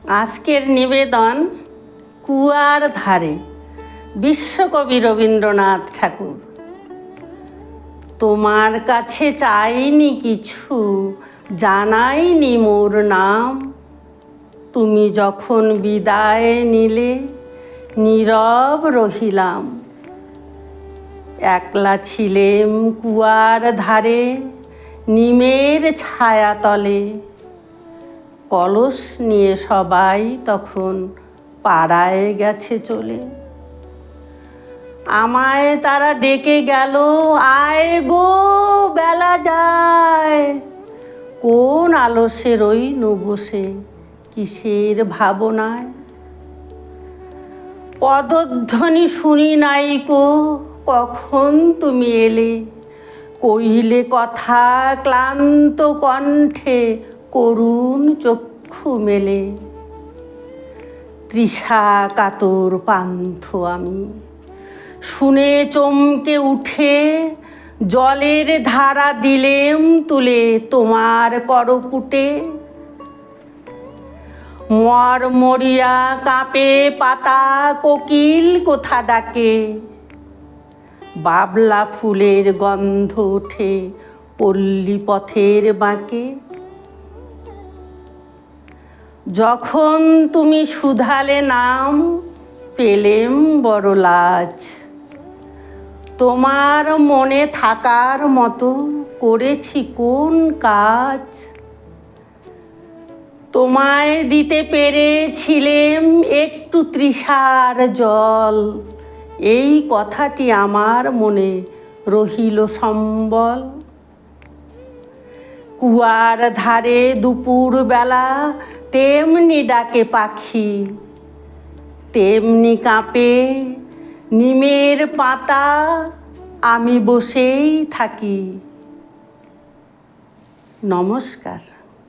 আজকের নিবেদন কুয়ার ধারে, বিশ্বকবি রবীন্দ্রনাথ ঠাকুর। তোমার কাছে চাইনি কিছু, জানাইনি মোর নাম। তুমি যখন বিদায় নিলে, নীরব রহিলাম। একলা ছিলেম কুয়ার ধারে, নিমের ছায়াতলে। কলস নিয়ে সবাই তখন পাড়ায় গেছে চলে। আমায় তারা ডেকে গেল, আয় গো বেলা যায়। কোন আলসে রইনু বসে, কিসের ভাবনায়। পদধ্বনি শুনি নাইকো, কখন তুমি এলে। কইলে কথা ক্লান্ত কণ্ঠে, করুণ চক্ষু মেলে। তৃষা কাতর পান্থ আমি, শুনে চমকে উঠে। জলের ধারা দিলেম তুলে তোমার করপুটে। মরমরিয়া কাঁপে পাতা, কোকিল কোথা ডাকে। বাবলা ফুলের গন্ধ ওঠে পল্লী পথের বাঁকে। যখন তুমি শুধালে নাম, পেলেম বড় লাজ। তোমার মনে থাকার মতো করেছি কোন কাজ। তোমায় দিতে পেরেছিলেম একটু তৃষার জল। এই কথাটি আমার মনে রহিল সম্বল। কুয়ার ধারে দুপুর বেলা তেমনি ডাকে পাখি, তেমনি কাঁপে নিমের পাতা। আমি বসেই থাকি। নমস্কার।